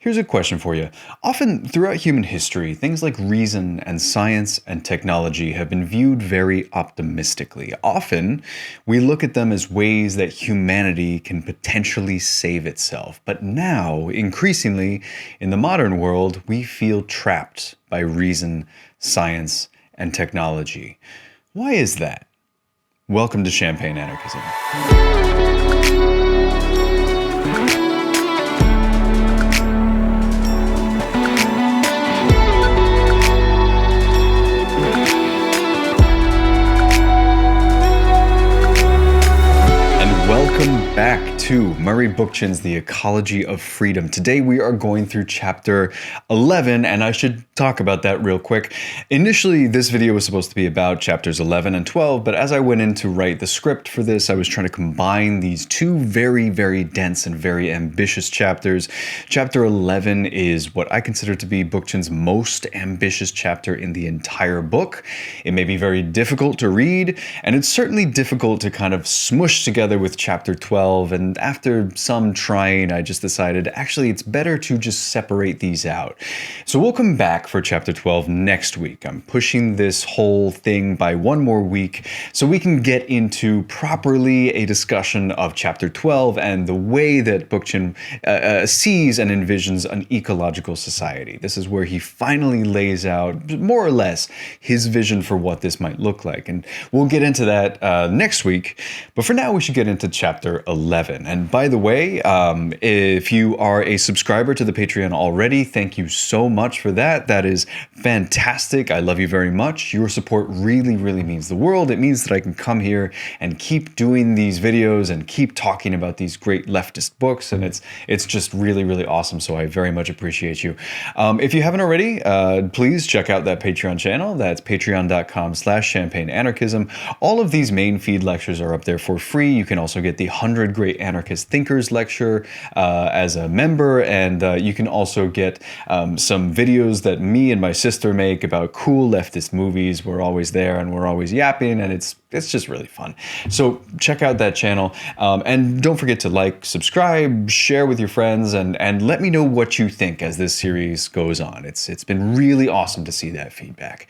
Here's a question for you. Often throughout human history, things like reason and science and technology have been viewed very optimistically. Often, we look at them as ways that humanity can potentially save itself. But now, increasingly, in the modern world, we feel trapped by reason, science, and technology. Why is that? Welcome to Champagne Anarchism. Welcome back to Murray Bookchin's The Ecology of Freedom. Today we are going through chapter 11, and I should talk about that real quick. Initially, this video was supposed to be about chapters 11 and 12, but as I went in to write the script for this, I was trying to combine these two very, very dense and very ambitious chapters. Chapter 11 is what I consider to be Bookchin's most ambitious chapter in the entire book. It may be very difficult to read, and it's certainly difficult to kind of smush together with chapter 12, and after some trying, I just decided actually it's better to just separate these out. So we'll come back for chapter 12 next week. I'm pushing this whole thing by one more week so we can get into properly a discussion of chapter 12 and the way that Bookchin sees and envisions an ecological society. This is where he finally lays out more or less his vision for what this might look like, and we'll get into that next week. But for now, we should get into chapter 11. And by the way, if you are a subscriber to the Patreon already, thank you so much for that. That is fantastic. I love you very much. Your support really, really means the world. It means that I can come here and keep doing these videos and keep talking about these great leftist books. And it's just really, really awesome. So I very much appreciate you. If you haven't already, please check out that Patreon channel. That's patreon.com/champagneanarchism. All of these main feed lectures are up there for free. You can also get the 100 Great Anarchist Thinkers lecture as a member, and you can also get some videos that me and my sister make about cool leftist movies. We're always there and we're always yapping, and it's just really fun. So check out that channel, and don't forget to like, subscribe, share with your friends, and let me know what you think as this series goes on. It's been really awesome to see that feedback.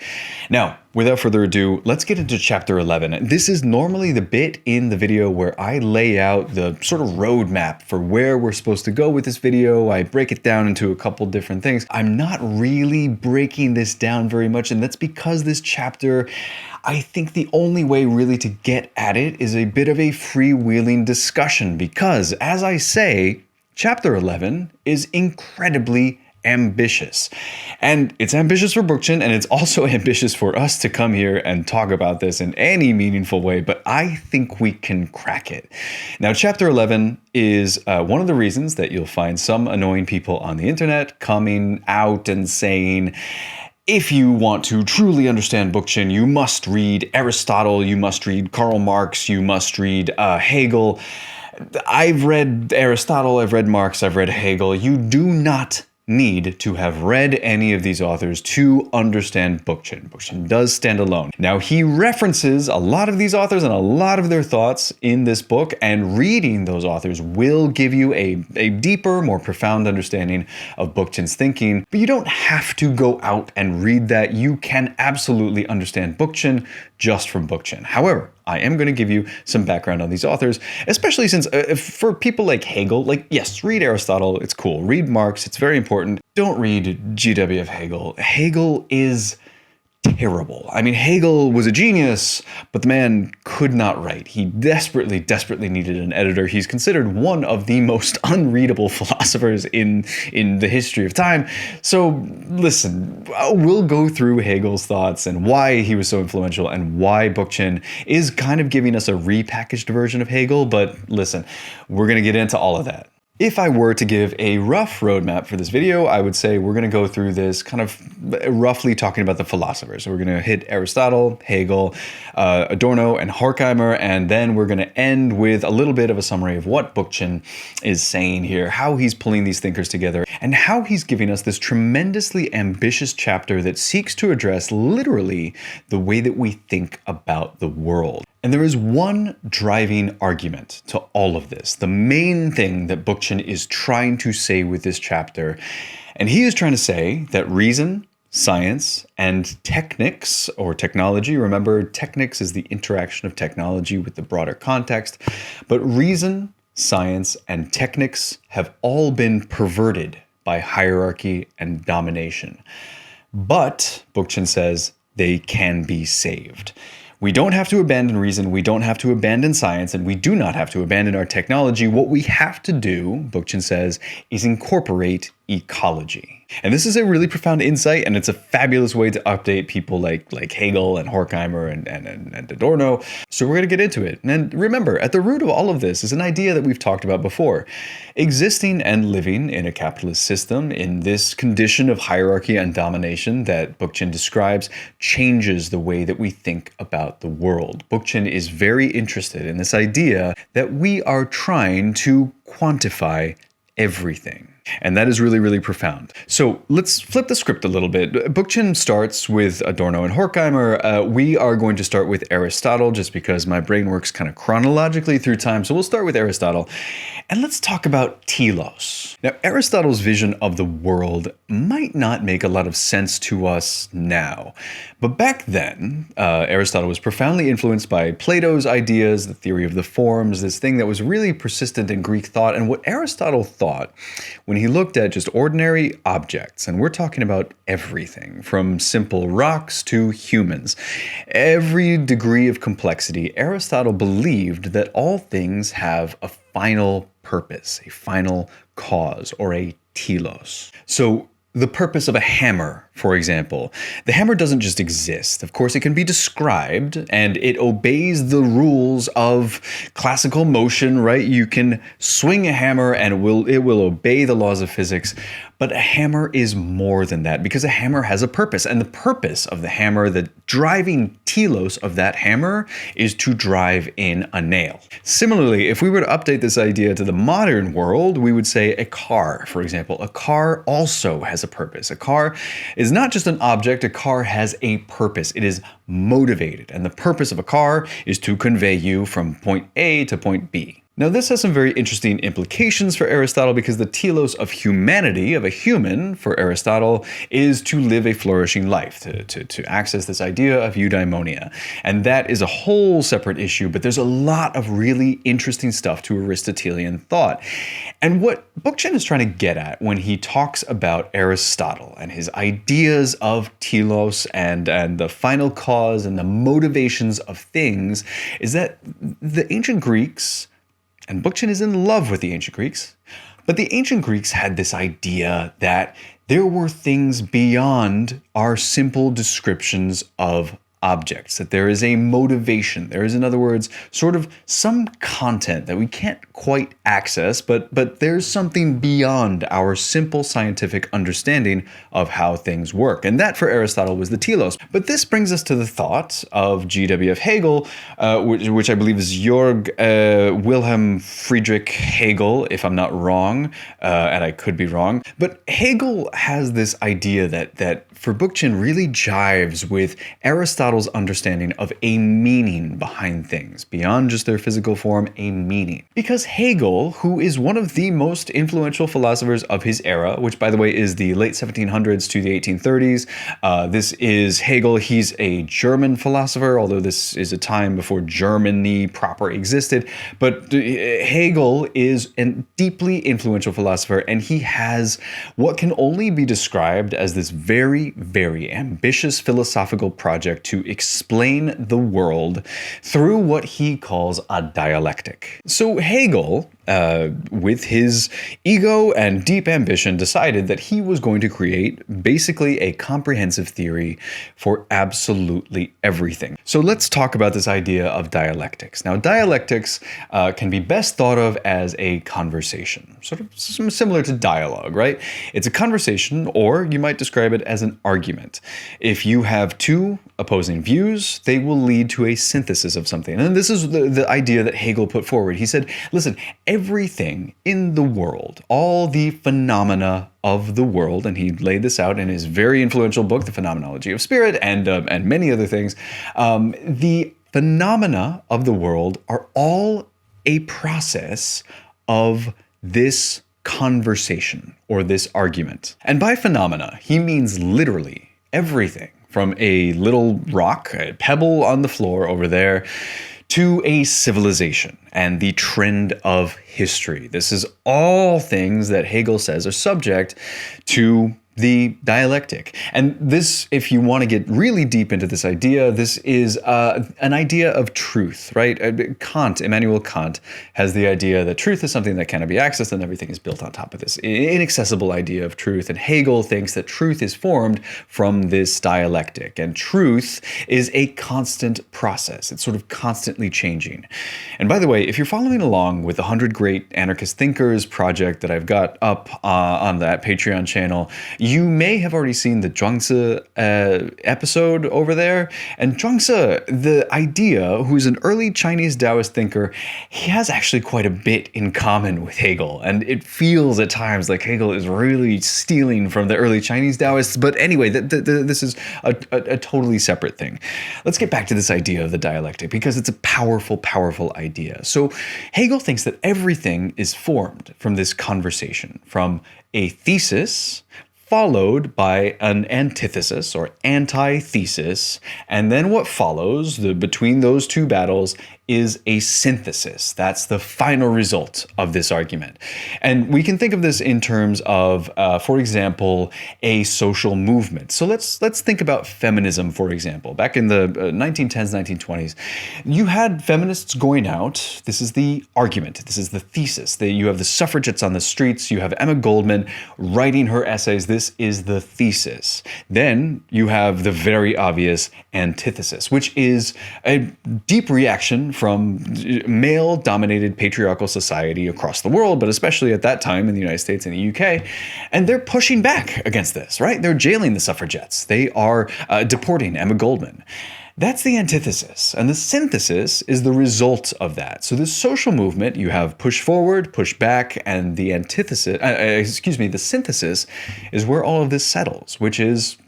Now, without further ado, let's get into chapter 11. This is normally the bit in the video where I lay out the sort of roadmap for where we're supposed to go with this video. I break it down into a couple different things. I'm not really breaking this down very much, and that's because this chapter, I think the only way really to get at it is a bit of a freewheeling discussion, because, as I say, chapter 11 is incredibly ambitious. And it's ambitious for Bookchin, and it's also ambitious for us to come here and talk about this in any meaningful way, but I think we can crack it. Now, chapter 11 is one of the reasons that you'll find some annoying people on the internet coming out and saying, if you want to truly understand Bookchin, you must read Aristotle, you must read Karl Marx, you must read Hegel. I've read Aristotle, I've read Marx, I've read Hegel. You do not need to have read any of these authors to understand Bookchin. Bookchin does stand alone. Now, he references a lot of these authors and a lot of their thoughts in this book, and reading those authors will give you a deeper, more profound understanding of Bookchin's thinking. But you don't have to go out and read that. You can absolutely understand Bookchin just from Bookchin. However, I am going to give you some background on these authors, especially since for people like Hegel, yes, read Aristotle, it's cool. Read Marx, it's very important. Don't read G.W. Hegel. Hegel is terrible. I mean, Hegel was a genius, but the man could not write. He desperately, desperately needed an editor. He's considered one of the most unreadable philosophers in the history of time. So listen, we'll go through Hegel's thoughts and why he was so influential and why Bookchin is kind of giving us a repackaged version of Hegel. But listen, we're going to get into all of that. If I were to give a rough roadmap for this video, I would say we're going to go through this kind of roughly talking about the philosophers. So we're going to hit Aristotle, Hegel, Adorno, and Horkheimer, and then we're going to end with a little bit of a summary of what Bookchin is saying here, how he's pulling these thinkers together, and how he's giving us this tremendously ambitious chapter that seeks to address literally the way that we think about the world. And there is one driving argument to all of this, the main thing that Bookchin is trying to say with this chapter. And he is trying to say that reason, science, and technics, or technology, remember, technics is the interaction of technology with the broader context, but reason, science, and technics have all been perverted by hierarchy and domination. But, Bookchin says, they can be saved. We don't have to abandon reason, we don't have to abandon science, and we do not have to abandon our technology. What we have to do, Bookchin says, is incorporate ecology. And this is a really profound insight, and it's a fabulous way to update people like Hegel and Horkheimer and Adorno. So we're going to get into it. And remember, at the root of all of this is an idea that we've talked about before. Existing and living in a capitalist system, in this condition of hierarchy and domination that Bookchin describes, changes the way that we think about the world. Bookchin is very interested in this idea that we are trying to quantify everything. And that is really, really profound. So let's flip the script a little bit. Bookchin starts with Adorno and Horkheimer. We are going to start with Aristotle just because my brain works kind of chronologically through time. So we'll start with Aristotle. And let's talk about telos. Now, Aristotle's vision of the world might not make a lot of sense to us now. But back then, Aristotle was profoundly influenced by Plato's ideas, the theory of the forms, this thing that was really persistent in Greek thought. And what Aristotle thought when he looked at just ordinary objects, and we're talking about everything from simple rocks to humans, every degree of complexity, Aristotle believed that all things have a final purpose, a final cause, or a telos. So the purpose of a hammer, for example. The hammer doesn't just exist. Of course, it can be described, and it obeys the rules of classical motion, right? You can swing a hammer and it will obey the laws of physics. But a hammer is more than that, because a hammer has a purpose. And the purpose of the hammer, the driving telos of that hammer, is to drive in a nail. Similarly, if we were to update this idea to the modern world, we would say a car, for example. A car also has a purpose. A car is not just an object, a car has a purpose. It is motivated. And the purpose of a car is to convey you from point A to point B. Now, this has some very interesting implications for Aristotle, because the telos of humanity, of a human, for Aristotle, is to live a flourishing life, to access this idea of eudaimonia. And that is a whole separate issue, but there's a lot of really interesting stuff to Aristotelian thought. And what Bookchin is trying to get at when he talks about Aristotle and his ideas of telos and the final cause and the motivations of things is that the ancient Greeks, and Bookchin is in love with the ancient Greeks, but the ancient Greeks had this idea that there were things beyond our simple descriptions of objects, that there is a motivation. There is, in other words, sort of some content that we can't quite access, but there's something beyond our simple scientific understanding of how things work. And that for Aristotle was the telos. But this brings us to the thought of G.W.F. Hegel, which I believe is Georg Wilhelm Friedrich Hegel, if I'm not wrong, and I could be wrong. But Hegel has this idea that for Bookchin really jives with Aristotle's understanding of a meaning behind things, beyond just their physical form, a meaning. Because Hegel, who is one of the most influential philosophers of his era, which by the way is the late 1700s to the 1830s, this is Hegel. He's a German philosopher, although this is a time before Germany proper existed. But Hegel is a deeply influential philosopher, and he has what can only be described as this very, very ambitious philosophical project to explain the world through what he calls a dialectic. So Hegel, with his ego and deep ambition, decided that he was going to create basically a comprehensive theory for absolutely everything. So let's talk about this idea of dialectics. Now, dialectics can be best thought of as a conversation, sort of similar to dialogue, right? It's a conversation, or you might describe it as an argument. If you have two opposing views, they will lead to a synthesis of something. And this is the idea that Hegel put forward. He said, listen, everything in the world, all the phenomena of the world, and he laid this out in his very influential book, The Phenomenology of Spirit, and many other things, the phenomena of the world are all a process of this conversation or this argument. And by phenomena, he means literally everything from a little rock, a pebble on the floor over there, to a civilization and the trend of history. This is all things that Hegel says are subject to the dialectic. And this, if you want to get really deep into this idea, this is an idea of truth, right? Immanuel Kant has the idea that truth is something that cannot be accessed and everything is built on top of this inaccessible idea of truth. And Hegel thinks that truth is formed from this dialectic, and truth is a constant process. It's sort of constantly changing. And by the way, if you're following along with the 100 Great Anarchist Thinkers project that I've got up on that Patreon channel, you may have already seen the Zhuangzi episode over there. And Zhuangzi, the idea, who's an early Chinese Taoist thinker, he has actually quite a bit in common with Hegel. And it feels at times like Hegel is really stealing from the early Chinese Taoists. But anyway, this is a totally separate thing. Let's get back to this idea of the dialectic, because it's a powerful, powerful idea. So Hegel thinks that everything is formed from this conversation, from a thesis followed by an antithesis or antithesis, and then what follows between those two battles is a synthesis. That's the final result of this argument. And we can think of this in terms of, for example, a social movement. So let's think about feminism, for example. Back in the 1910s, 1920s, you had feminists going out. This is the argument. This is the thesis. You have the suffragettes on the streets. You have Emma Goldman writing her essays. This is the thesis. Then you have the very obvious antithesis, which is a deep reaction from male-dominated patriarchal society across the world, but especially at that time in the United States and the UK. And they're pushing back against this, right? They're jailing the suffragettes. They are deporting Emma Goldman. That's the antithesis. And the synthesis is the result of that. So this social movement, you have push forward, push back, and the antithesis, the synthesis is where all of this settles, which is,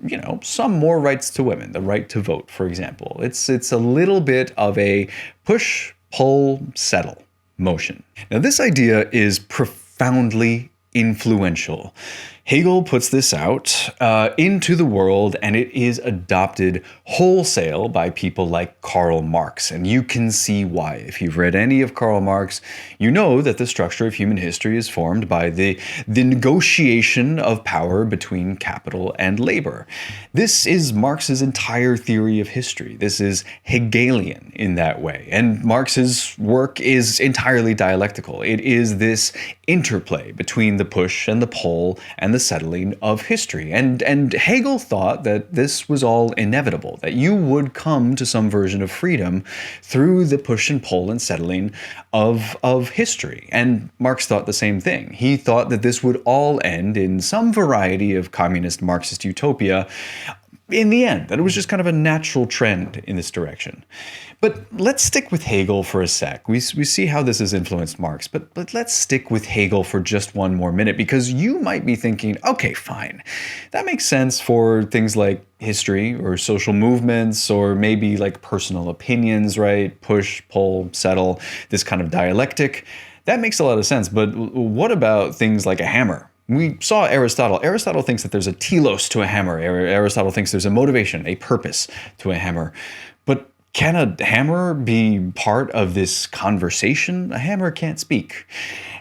some more rights to women, the right to vote, for example. It's a little bit of a push, pull, settle motion. Now, this idea is profoundly influential. Hegel puts this out into the world, and it is adopted wholesale by people like Karl Marx. And you can see why. If you've read any of Karl Marx, you know that the structure of human history is formed by the negotiation of power between capital and labor. This is Marx's entire theory of history. This is Hegelian in that way. And Marx's work is entirely dialectical. It is this interplay between the push and the pull and the settling of history. And Hegel thought that this was all inevitable, that you would come to some version of freedom through the push and pull and settling of history. And Marx thought the same thing. He thought that this would all end in some variety of communist Marxist utopia in the end, that it was just kind of a natural trend in this direction. But let's stick with Hegel for a sec. We see how this has influenced Marx, but let's stick with Hegel for just one more minute, because you might be thinking, okay, fine. That makes sense for things like history or social movements or maybe like personal opinions, right? Push, pull, settle, this kind of dialectic. That makes a lot of sense. But what about things like a hammer? We saw Aristotle. Aristotle thinks that there's a telos to a hammer. Aristotle thinks there's a motivation, a purpose to a hammer. But can a hammer be part of this conversation? A hammer can't speak.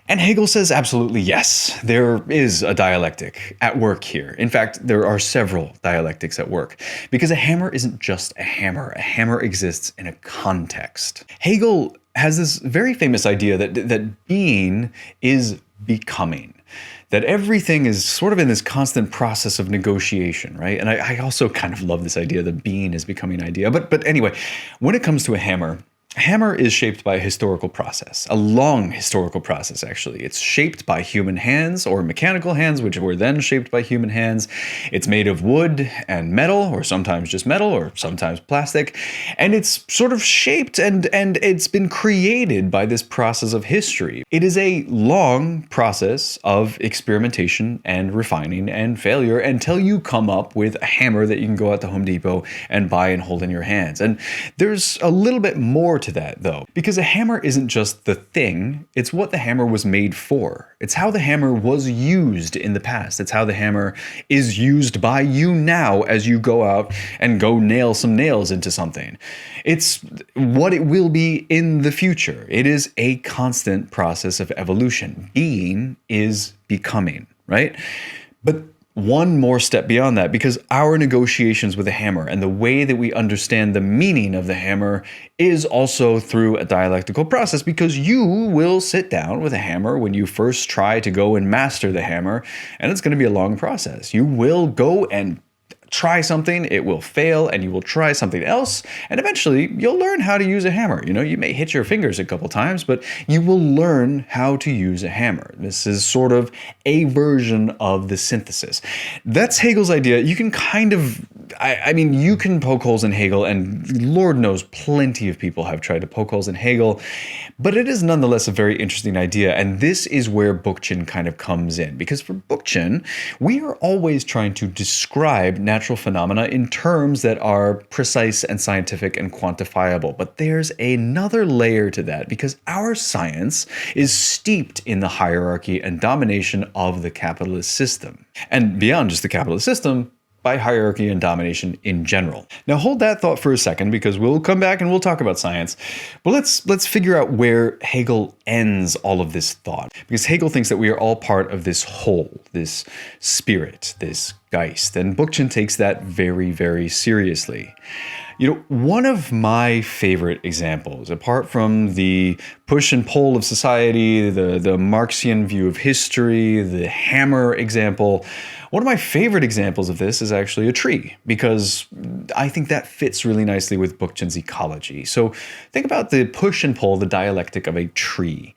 And Hegel says absolutely yes, there is a dialectic at work here. In fact, there are several dialectics at work, because a hammer isn't just a hammer. A hammer exists in a context. Hegel has this very famous idea that being is becoming. That everything is sort of in this constant process of negotiation, right? And I also kind of love this idea that being is becoming idea. But anyway, when it comes to a hammer, A hammer is shaped by a historical process, a long historical process, actually. It's shaped by human hands or mechanical hands, which were then shaped by human hands. It's made of wood and metal, or sometimes just metal, or sometimes plastic. And it's sort of shaped and it's been created by this process of history. It is a long process of experimentation and refining and failure until you come up with a hammer that you can go out to Home Depot and buy and hold in your hands. And there's a little bit more to that, though, because a hammer isn't just the thing, it's what the hammer was made for. It's how the hammer was used in the past. It's how the hammer is used by you now as you go out and go nail some nails into something. It's what it will be in the future. It is a constant process of evolution. Being is becoming, right? But one more step beyond that, because our negotiations with the hammer and the way that we understand the meaning of the hammer is also through a dialectical process, because you will sit down with a hammer when you first try to go and master the hammer, and it's going to be a long process. You will go and try something, it will fail, and you will try something else, and eventually you'll learn how to use a hammer. You know, you may hit your fingers a couple times, but you will learn how to use a hammer. This is sort of a version of the synthesis. That's Hegel's idea. You can kind of, I mean, you can poke holes in Hegel, and Lord knows plenty of people have tried to poke holes in Hegel, but it is nonetheless a very interesting idea, and this is where Bookchin kind of comes in, because for Bookchin, we are always trying to describe natural phenomena in terms that are precise and scientific and quantifiable. But there's another layer to that, because our science is steeped in the hierarchy and domination of the capitalist system. And beyond just the capitalist system, by hierarchy and domination in general. Now hold that thought for a second, because we'll come back and we'll talk about science. But let's figure out where Hegel ends all of this thought. Because Hegel thinks that we are all part of this whole, this spirit, this Geist. And Bookchin takes that very, very seriously. You know, one of my favorite examples, apart from the push and pull of society, the Marxian view of history, the hammer example, one of my favorite examples of this is actually a tree, because I think that fits really nicely with Bookchin's ecology. So think about the push and pull, the dialectic of a tree.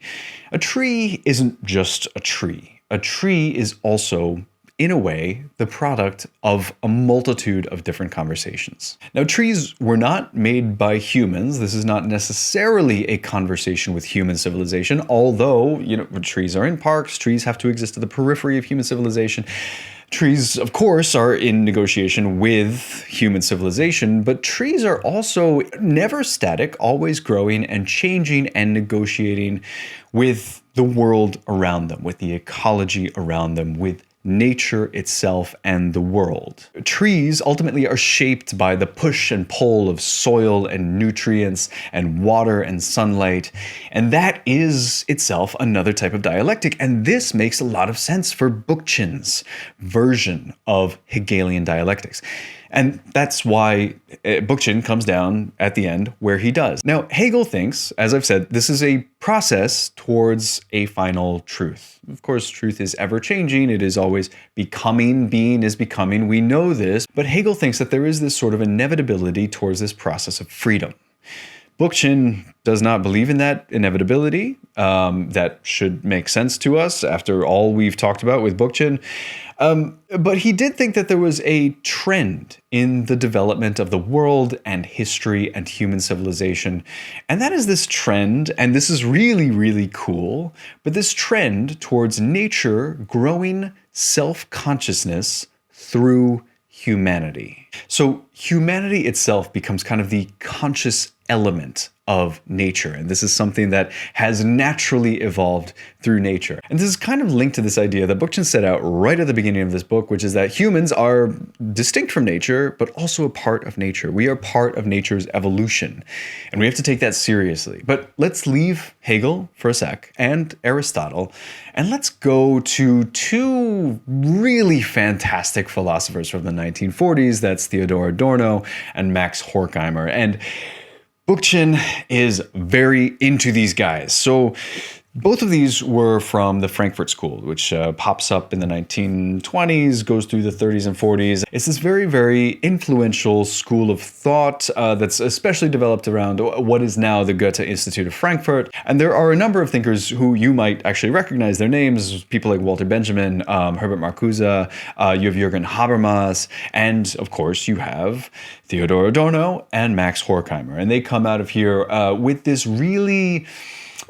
A tree isn't just a tree. A tree is also, in a way, the product of a multitude of different conversations. Now, trees were not made by humans. This is not necessarily a conversation with human civilization, although, you know, trees are in parks, trees have to exist at the periphery of human civilization. Trees, of course, are in negotiation with human civilization, but trees are also never static, always growing and changing and negotiating with the world around them, with the ecology around them, with nature itself and the world. Trees ultimately are shaped by the push and pull of soil and nutrients and water and sunlight, and that is itself another type of dialectic, and this makes a lot of sense for Bookchin's version of Hegelian dialectics. And that's why Bookchin comes down at the end where he does. Now, Hegel thinks, as I've said, this is a process towards a final truth. Of course, truth is ever changing. It is always becoming. Being is becoming. We know this. But Hegel thinks that there is this sort of inevitability towards this process of freedom. Bookchin does not believe in that inevitability. That should make sense to us after all we've talked about with Bookchin. But he did think that there was a trend in the development of the world and history and human civilization. And that is this trend, and this is really, really cool, but this trend towards nature growing self-consciousness through humanity. So humanity itself becomes kind of the conscious element of nature. And this is something that has naturally evolved through nature. And this is kind of linked to this idea that Bookchin set out right at the beginning of this book, which is that humans are distinct from nature, but also a part of nature. We are part of nature's evolution, and we have to take that seriously. But let's leave Hegel for a sec and Aristotle, and let's go to two really fantastic philosophers from the 1940s. That's Theodor Adorno and Max Horkheimer. And Bookchin is very into these guys. So Both of these were from the Frankfurt School, which pops up in the 1920s, goes through the 30s and 40s. It's this very, very influential school of thought that's especially developed around what is now the Goethe Institute of Frankfurt. And there are a number of thinkers who you might actually recognize their names, people like Walter Benjamin, Herbert Marcuse, you have Jürgen Habermas, and of course you have Theodor Adorno and Max Horkheimer. And they come out of here with this really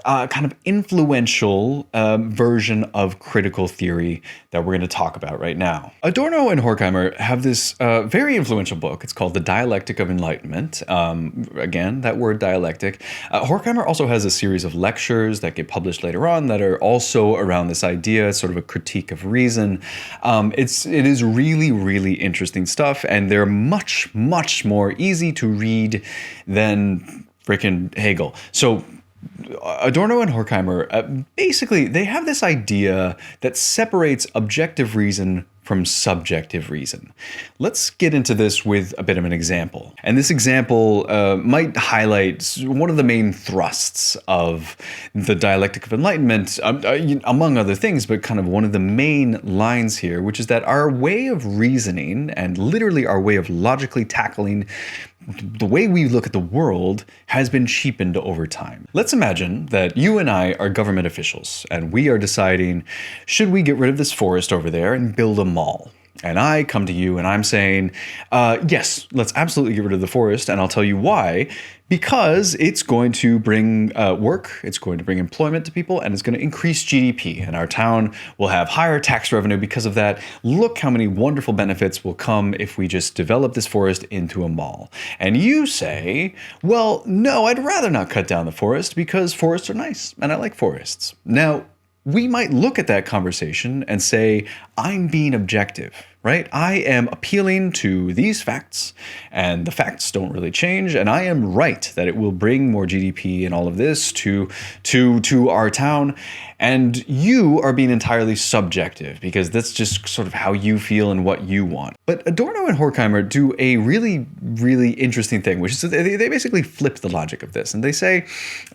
kind of influential version of critical theory that we're going to talk about right now. Adorno and Horkheimer have this very influential book. It's called The Dialectic of Enlightenment. Again, that word dialectic. Horkheimer also has a series of lectures that get published later on that are also around this idea, sort of a critique of reason. It is really, really interesting stuff, and they're much, much more easy to read than frickin' Hegel. So Adorno and Horkheimer, basically, they have this idea that separates objective reason from subjective reason. Let's get into this with a bit of an example. And this example might highlight one of the main thrusts of the Dialectic of Enlightenment, among other things, but kind of one of the main lines here, which is that our way of reasoning and literally our way of logically tackling the way we look at the world has been cheapened over time. Let's imagine that you and I are government officials and we are deciding, should we get rid of this forest over there and build a mall? And I come to you and I'm saying, yes, let's absolutely get rid of the forest. And I'll tell you why. Because it's going to bring work, it's going to bring employment to people, and it's going to increase GDP. And our town will have higher tax revenue because of that. Look how many wonderful benefits will come if we just develop this forest into a mall. And you say, well, no, I'd rather not cut down the forest because forests are nice and I like forests. Now, we might look at that conversation and say, I'm being objective, right? I am appealing to these facts, and the facts don't really change, and I am right that it will bring more GDP and all of this to our town, and you are being entirely subjective because that's just sort of how you feel and what you want. But Adorno and Horkheimer do a really, really interesting thing, which is they basically flip the logic of this, and they say,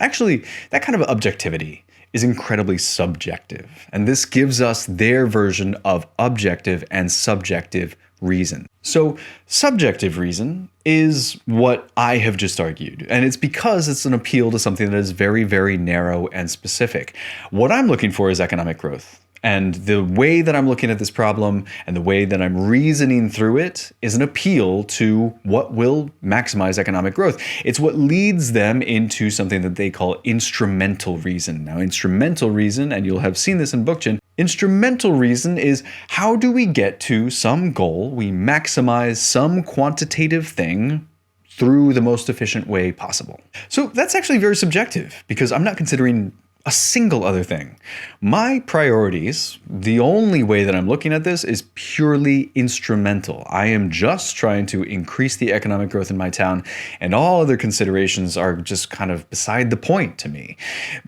actually, that kind of objectivity is incredibly subjective. And this gives us their version of objective and subjective reason. So subjective reason is what I have just argued. And it's because it's an appeal to something that is very, very narrow and specific. What I'm looking for is economic growth. And the way that I'm looking at this problem and the way that I'm reasoning through it is an appeal to what will maximize economic growth. It's what leads them into something that they call instrumental reason. Now, instrumental reason, and you'll have seen this in Bookchin, instrumental reason is how do we get to some goal? We maximize some quantitative thing through the most efficient way possible. So that's actually very subjective because I'm not considering a single other thing. My priorities, the only way that I'm looking at this is purely instrumental. I am just trying to increase the economic growth in my town, and all other considerations are just kind of beside the point to me.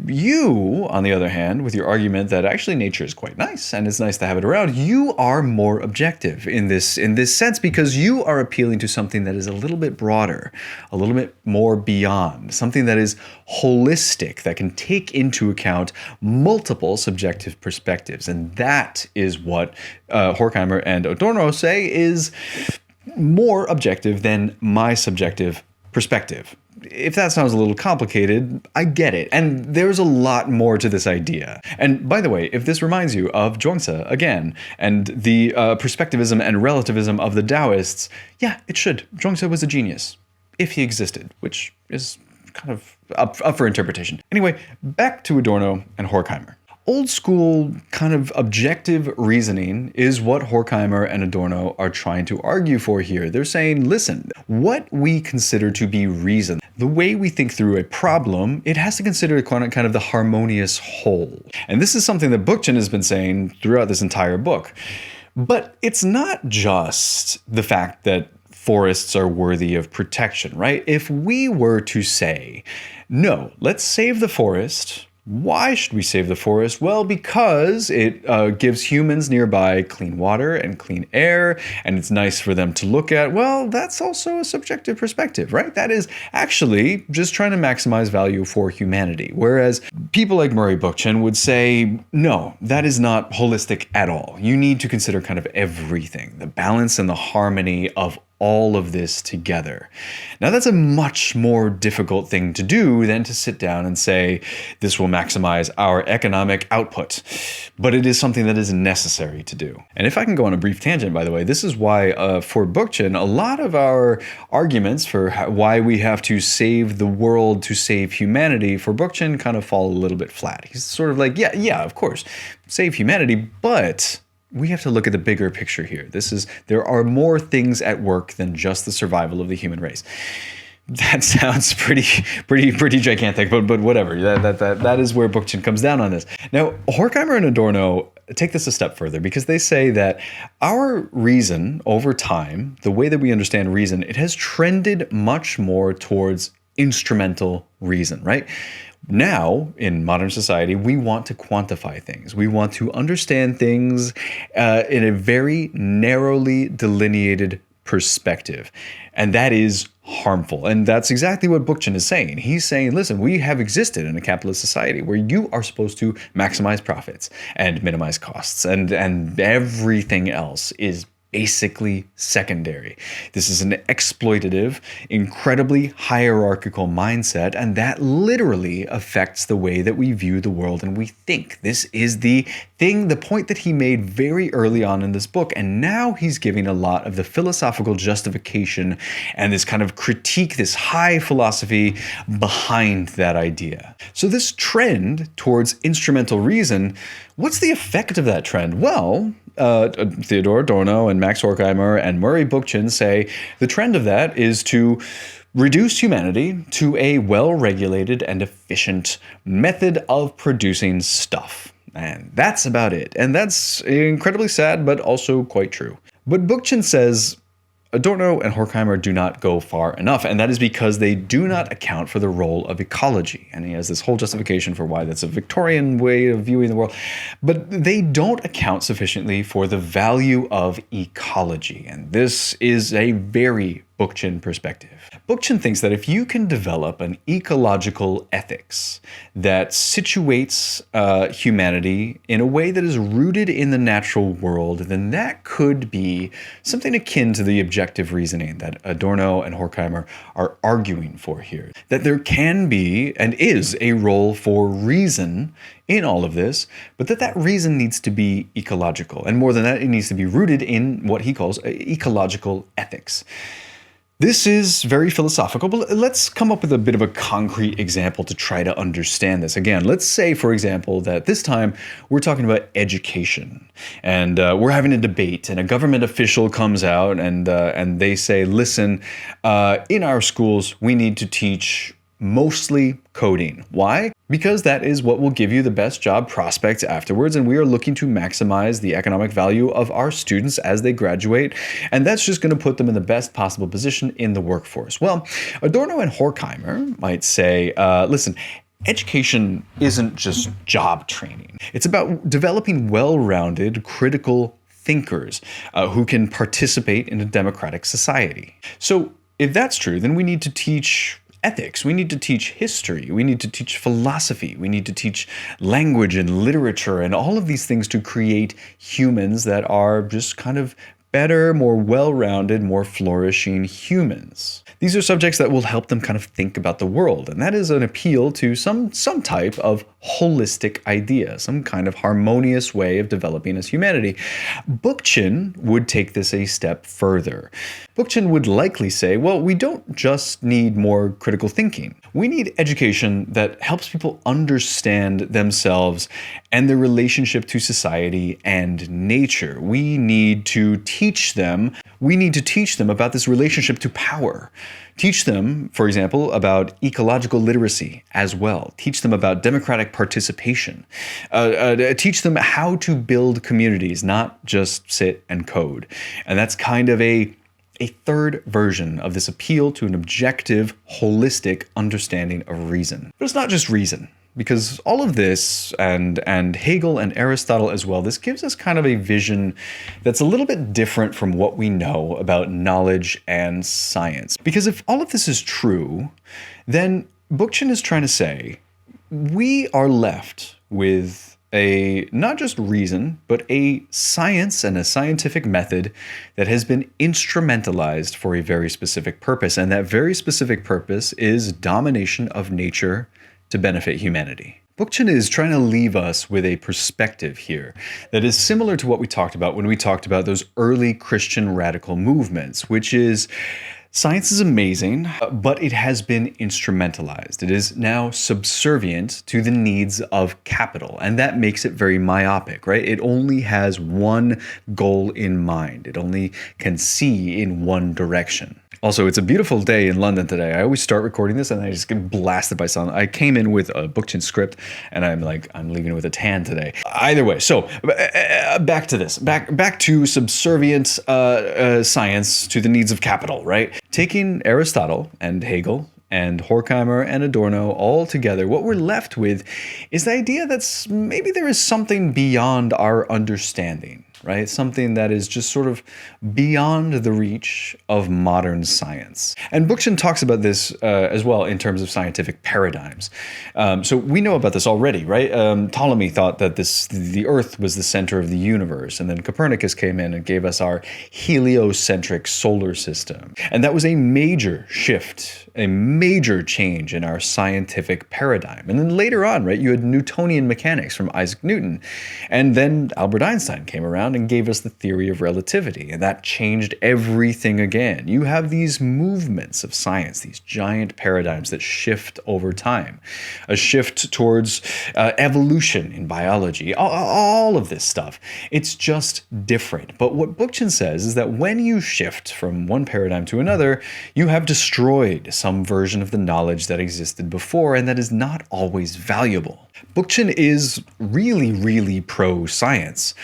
You, on the other hand, with your argument that actually nature is quite nice and it's nice to have it around, you are more objective in this sense because you are appealing to something that is a little bit broader, a little bit more beyond, something that is holistic, that can take into account multiple subjective perspectives. And that is what Horkheimer and Adorno say is more objective than my subjective perspective. If that sounds a little complicated, I get it. And there's a lot more to this idea. And by the way, if this reminds you of Zhuangzi again, and the perspectivism and relativism of the Taoists, yeah, it should. Zhuangzi was a genius, if he existed, which is kind of up for interpretation. Anyway, back to Adorno and Horkheimer. Old school kind of objective reasoning is what Horkheimer and Adorno are trying to argue for here. They're saying, listen, what we consider to be reason, the way we think through a problem, it has to consider kind of the harmonious whole. And this is something that Bookchin has been saying throughout this entire book. But it's not just the fact that forests are worthy of protection, right? If we were to say, no, let's save the forest Why should we save the forest? Well, because it gives humans nearby clean water and clean air, and it's nice for them to look at. Well, that's also a subjective perspective, right? That is actually just trying to maximize value for humanity. Whereas people like Murray Bookchin would say, no, that is not holistic at all. You need to consider kind of everything, the balance and the harmony of all of this together. Now, that's a much more difficult thing to do than to sit down and say, this will maximize our economic output. But it is something that is necessary to do. And if I can go on a brief tangent, by the way, this is why for Bookchin, a lot of our arguments for why we have to save the world to save humanity, for Bookchin kind of fall a little bit flat. He's sort of like, yeah, of course, save humanity, but we have to look at the bigger picture here. There are more things at work than just the survival of the human race. That sounds pretty gigantic, but whatever. That is where Bookchin comes down on this. Now, Horkheimer and Adorno take this a step further because they say that our reason over time, the way that we understand reason, it has trended much more towards instrumental reason, right? Now, in modern society, we want to quantify things. We want to understand things in a very narrowly delineated perspective. And that is harmful. And that's exactly what Bookchin is saying. He's saying, listen, we have existed in a capitalist society where you are supposed to maximize profits and minimize costs, and everything else is basically secondary. This is an exploitative, incredibly hierarchical mindset, and that literally affects the way that we view the world and we think. This is the point that he made very early on in this book, and now he's giving a lot of the philosophical justification and this kind of critique, this high philosophy behind that idea. So this trend towards instrumental reason, what's the effect of that trend? Well, Theodor Adorno and Max Horkheimer and Murray Bookchin say the trend of that is to reduce humanity to a well-regulated and efficient method of producing stuff. And that's about it. And that's incredibly sad, but also quite true. But Bookchin says Adorno and Horkheimer do not go far enough, and that is because they do not account for the role of ecology. And he has this whole justification for why that's a Victorian way of viewing the world. But they don't account sufficiently for the value of ecology. And this is a very Bookchin perspective. Bookchin thinks that if you can develop an ecological ethics that situates humanity in a way that is rooted in the natural world, then that could be something akin to the objective reasoning that Adorno and Horkheimer are arguing for here. That there can be and is a role for reason in all of this, but that reason needs to be ecological. And more than that, it needs to be rooted in what he calls ecological ethics. This is very philosophical, but let's come up with a bit of a concrete example to try to understand this. Again, let's say, for example, that this time we're talking about education, and we're having a debate, and a government official comes out and they say, listen, in our schools, we need to teach mostly coding. Why? Because that is what will give you the best job prospects afterwards, and we are looking to maximize the economic value of our students as they graduate, and that's just going to put them in the best possible position in the workforce. Well, Adorno and Horkheimer might say, listen, education isn't just job training. It's about developing well-rounded, critical thinkers who can participate in a democratic society. So if that's true, then we need to teach ethics, we need to teach history, we need to teach philosophy, we need to teach language and literature and all of these things to create humans that are just kind of better, more well-rounded, more flourishing humans. These are subjects that will help them kind of think about the world, and that is an appeal to some type of holistic idea, some kind of harmonious way of developing as humanity. Bookchin would take this a step further. Bookchin would likely say, well, we don't just need more critical thinking. We need education that helps people understand themselves and their relationship to society and nature. We need to teach them about this relationship to power. Teach them, for example, about ecological literacy as well. Teach them about democratic participation. Teach them how to build communities, not just sit and code. And that's kind of a third version of this appeal to an objective, holistic understanding of reason. But it's not just reason. because all of this, and Hegel and Aristotle as well, this gives us kind of a vision that's a little bit different from what we know about knowledge and science. Because if all of this is true, then Bookchin is trying to say we are left with a not just reason, but a science and a scientific method that has been instrumentalized for a very specific purpose. And that very specific purpose is domination of nature to benefit humanity. Bookchin is trying to leave us with a perspective here that is similar to what we talked about when we talked about those early Christian radical movements, which is science is amazing, but it has been instrumentalized. It is now subservient to the needs of capital, and that makes it very myopic, right? It only has one goal in mind. It only can see in one direction. Also, it's a beautiful day in London today. I always start recording this and I just get blasted by sun. I came in with a Bookchin script and I'm leaving with a tan today. Either way, so back to this. Back to subservient science to the needs of capital, right? Taking Aristotle and Hegel and Horkheimer and Adorno all together, what we're left with is the idea that maybe there is something beyond our understanding, right? Something that is just sort of beyond the reach of modern science. And Bookchin talks about this as well in terms of scientific paradigms. So we know about this already, right? Ptolemy thought that the Earth was the center of the universe, and then Copernicus came in and gave us our heliocentric solar system. And that was a major shift, a major change in our scientific paradigm. And then later on, right, you had Newtonian mechanics from Isaac Newton. And then Albert Einstein came around and gave us the theory of relativity, and that changed everything again. You have these movements of science, these giant paradigms that shift over time, a shift towards evolution in biology, all of this stuff. It's just different. But what Bookchin says is that when you shift from one paradigm to another, you have destroyed some version of the knowledge that existed before, and that is not always valuable. Bookchin is really, really pro-science.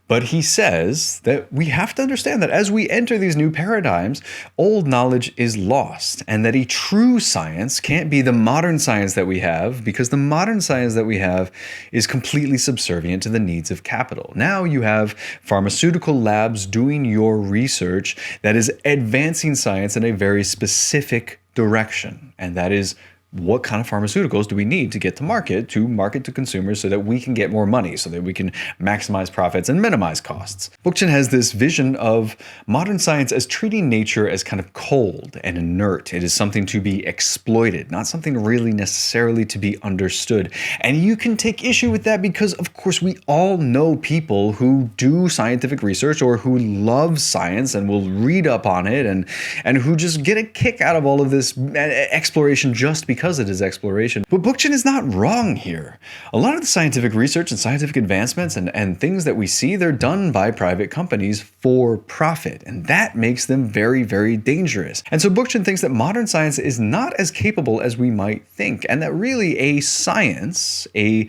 But he says that we have to understand that as we enter these new paradigms, old knowledge is lost, and that a true science can't be the modern science that we have, because the modern science that we have is completely subservient to the needs of capital. Now you have pharmaceutical labs doing your research that is advancing science in a very specific direction, and that is what kind of pharmaceuticals do we need to get to market to consumers so that we can get more money, so that we can maximize profits and minimize costs. Bookchin has this vision of modern science as treating nature as kind of cold and inert. It is something to be exploited, not something really necessarily to be understood. And you can take issue with that because, of course, we all know people who do scientific research or who love science and will read up on it and who just get a kick out of all of this exploration just because it is exploration. But Bookchin is not wrong here. A lot of the scientific research and scientific advancements and things that we see, they're done by private companies for profit. And that makes them very, very dangerous. And so Bookchin thinks that modern science is not as capable as we might think, and that really a science, a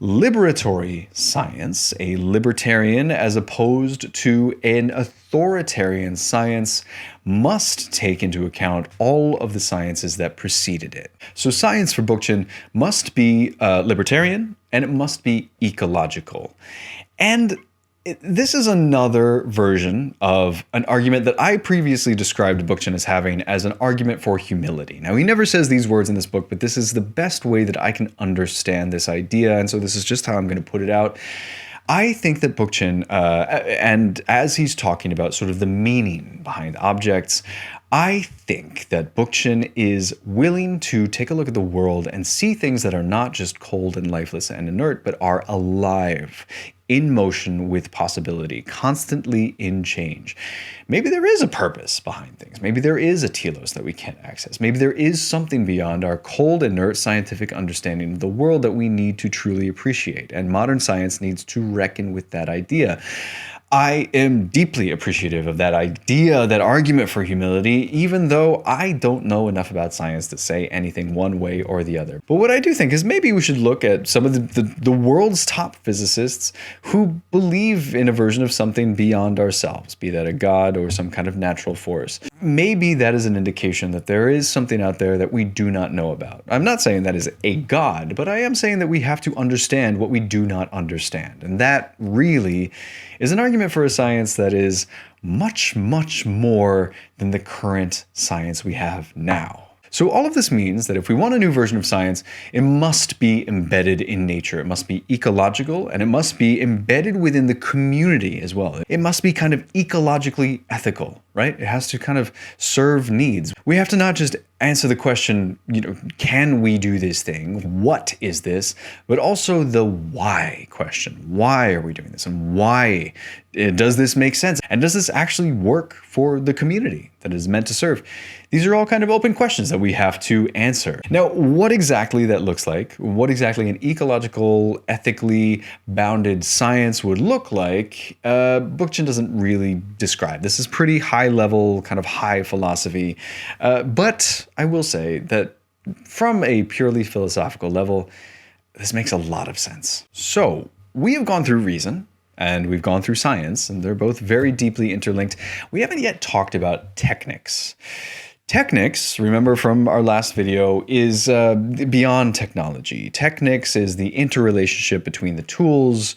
liberatory science, a libertarian as opposed to an authoritarian science, must take into account all of the sciences that preceded it. So science for Bookchin must be libertarian, and it must be ecological. And this is another version of an argument that I previously described Bookchin as having as an argument for humility. Now, he never says these words in this book, but this is the best way that I can understand this idea, and so this is just how I'm going to put it out. I think that Bookchin, and as he's talking about sort of the meaning behind objects, I think that Bookchin is willing to take a look at the world and see things that are not just cold and lifeless and inert, but are alive, in motion with possibility, constantly in change. Maybe there is a purpose behind things. Maybe there is a telos that we can't access. Maybe there is something beyond our cold, inert scientific understanding of the world that we need to truly appreciate. And modern science needs to reckon with that idea. I am deeply appreciative of that idea, that argument for humility, even though I don't know enough about science to say anything one way or the other. But what I do think is maybe we should look at some of the world's top physicists who believe in a version of something beyond ourselves, be that a god or some kind of natural force. maybe that is an indication that there is something out there that we do not know about. I'm not saying that is a God, but I am saying that we have to understand what we do not understand. And that really is an argument for a science that is much, much more than the current science we have now. So all of this means that if we want a new version of science, it must be embedded in nature. It must be ecological, and it must be embedded within the community as well. It must be kind of ecologically ethical, right? It has to kind of serve needs. We have to not just answer the question, can we do this thing? What is this? But also the why question. Why are we doing this? And why does this make sense? And does this actually work for the community that it is meant to serve? These are all kind of open questions that we have to answer. Now, what exactly that looks like, what exactly an ecological, ethically bounded science would look like, Bookchin doesn't really describe. This is pretty high level, kind of high philosophy. But I will say that from a purely philosophical level, this makes a lot of sense. So we have gone through reason, and we've gone through science, and they're both very deeply interlinked. We haven't yet talked about technics. Technics, remember from our last video, is beyond technology. Technics is the interrelationship between the tools,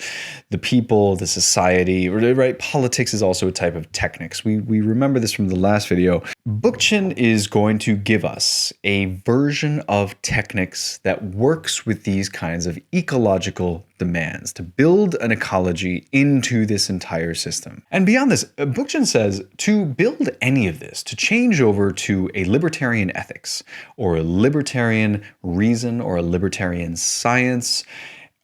the people, the society, right? Politics is also a type of technics. We remember this from the last video. Bookchin is going to give us a version of technics that works with these kinds of ecological demands to build an ecology into this entire system. And beyond this, Bookchin says to build any of this, to change over to a libertarian ethics or a libertarian reason or a libertarian science,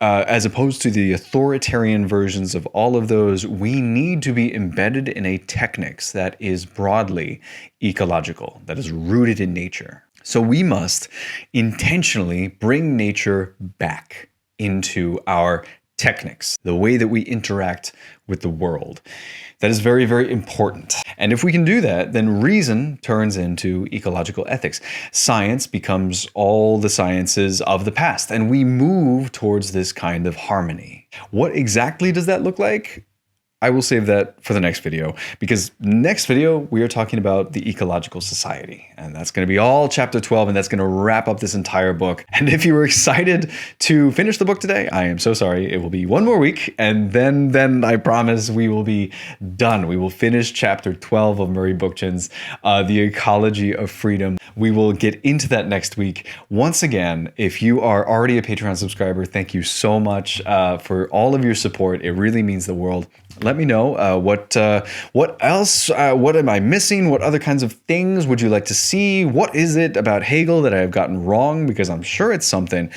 as opposed to the authoritarian versions of all of those, we need to be embedded in a technics that is broadly ecological, that is rooted in nature. So we must intentionally bring nature back into our technics, the way that we interact with the world. That is very, very important. And if we can do that, then reason turns into ecological ethics. Science becomes all the sciences of the past, and we move towards this kind of harmony. What exactly does that look like? I will save that for the next video, because next video we are talking about the ecological society, and that's going to be all chapter 12, and that's going to wrap up this entire book. And if you were excited to finish the book today, I am so sorry. It will be one more week, and then I promise we will be done. We will finish chapter 12 of Murray Bookchin's The Ecology of Freedom. We will get into that next week. Once again, if you are already a Patreon subscriber, thank you so much for all of your support. It really means the world. Let me know what else, what am I missing? What other kinds of things would you like to see? What is it about Hegel that I have gotten wrong? Because I'm sure it's something.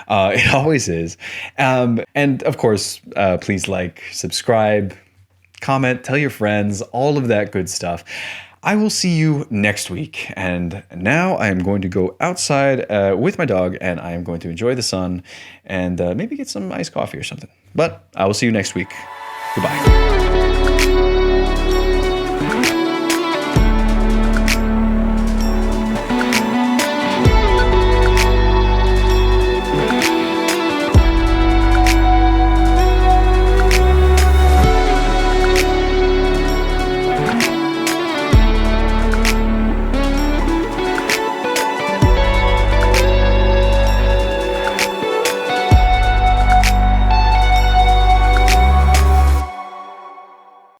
It always is. And of course, please like, subscribe, comment, tell your friends, all of that good stuff. I will see you next week. And now I am going to go outside with my dog, and I am going to enjoy the sun and maybe get some iced coffee or something. But I will see you next week. Goodbye.